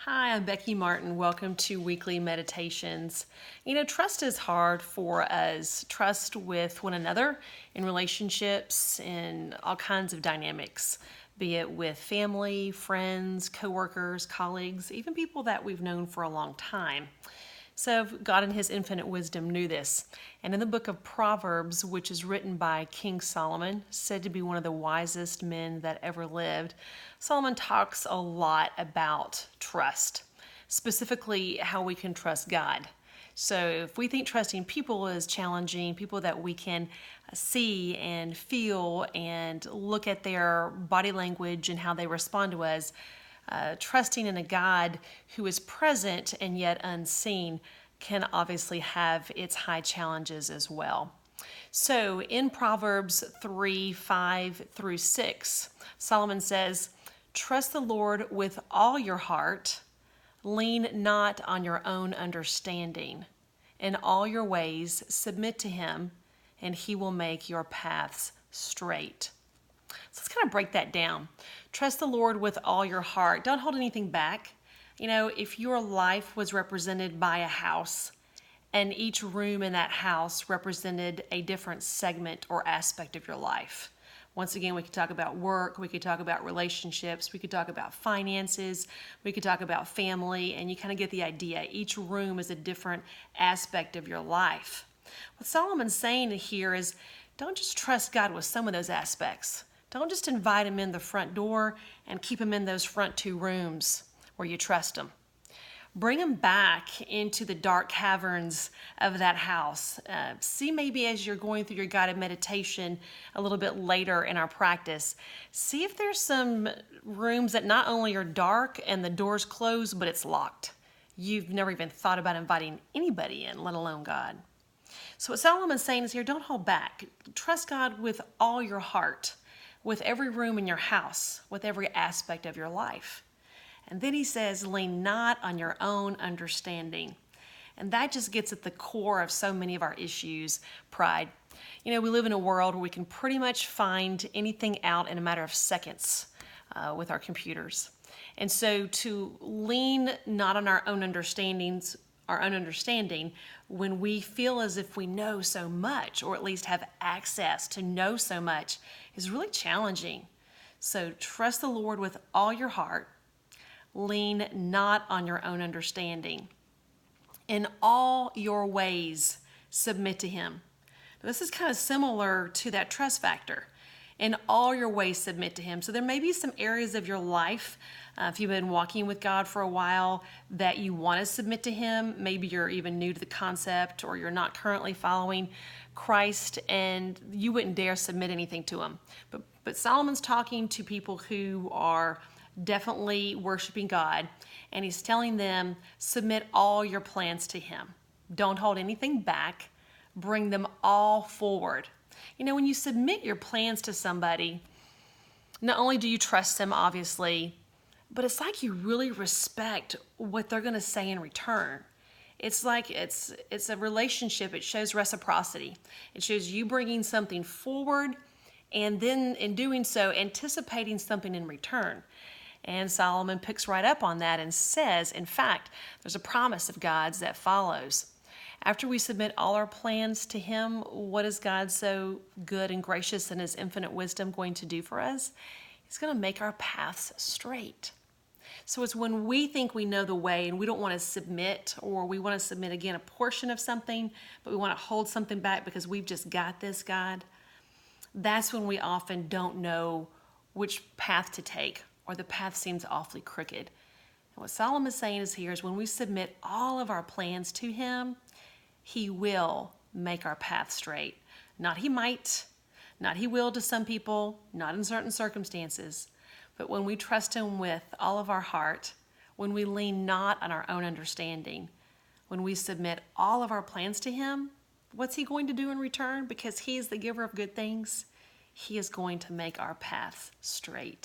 Hi, I'm Becky Martin. Welcome to Weekly Meditations. Trust is hard for us. Trust with one another in relationships and all kinds of dynamics, be it with family, friends, coworkers, colleagues, even people that we've known for a long time. So God in his infinite wisdom knew this. And in the book of Proverbs, which is written by King Solomon, said to be one of the wisest men that ever lived, Solomon talks a lot about trust, specifically how we can trust God. So if we think trusting people is challenging, people that we can see and feel and look at their body language and how they respond to us, trusting in a God who is present and yet unseen can obviously have its high challenges as well. So in Proverbs 3:5-6, Solomon says, "Trust the Lord with all your heart, lean not on your own understanding. In all your ways submit to him, and he will make your paths straight." So let's kind of break that down. Trust the Lord with all your heart. Don't hold anything back. If your life was represented by a house and each room in that house represented a different segment or aspect of your life. Once again, we could talk about work, we could talk about relationships, we could talk about finances, we could talk about family, and you kind of get the idea. Each room is a different aspect of your life. What Solomon's saying here is don't just trust God with some of those aspects. Don't just invite him in the front door and keep him in those front two rooms where you trust him. Bring him back into the dark caverns of that house. See, maybe as you're going through your guided meditation a little bit later in our practice, see if there's some rooms that not only are dark and the door's closed, but it's locked. You've never even thought about inviting anybody in, let alone God. So what Solomon's saying is here, don't hold back. Trust God with all your heart, with every room in your house, with every aspect of your life. And then he says, lean not on your own understanding. And that just gets at the core of so many of our issues, pride. We live in a world where we can pretty much find anything out in a matter of seconds with our computers. And so to lean not on our own understanding, when we feel as if we know so much, or at least have access to know so much, is really challenging. So trust the Lord with all your heart. Lean not on your own understanding. In all your ways, submit to him. Now, this is kind of similar to that trust factor. In all your ways, submit to him. So there may be some areas of your life, if you've been walking with God for a while, that you want to submit to him. Maybe you're even new to the concept, or you're not currently following Christ and you wouldn't dare submit anything to him. But Solomon's talking to people who are definitely worshiping God, and he's telling them, submit all your plans to him. Don't hold anything back. Bring them all forward. When you submit your plans to somebody, not only do you trust them, obviously, but it's like you really respect what they're going to say in return. It's like it's a relationship. It shows reciprocity. It shows you bringing something forward, and then in doing so, anticipating something in return. And Solomon picks right up on that and says, in fact, there's a promise of God's that follows. After we submit all our plans to him, what is God so good and gracious in his infinite wisdom going to do for us? He's going to make our paths straight. So it's when we think we know the way and we don't want to submit, or we want to submit again a portion of something, but we want to hold something back because we've just got this, God. That's when we often don't know which path to take, or the path seems awfully crooked. And what Solomon is saying is when we submit all of our plans to him, he will make our path straight. Not he might, not he will to some people, not in certain circumstances, but when we trust him with all of our heart, when we lean not on our own understanding, when we submit all of our plans to him, what's he going to do in return? Because he is the giver of good things, he is going to make our paths straight.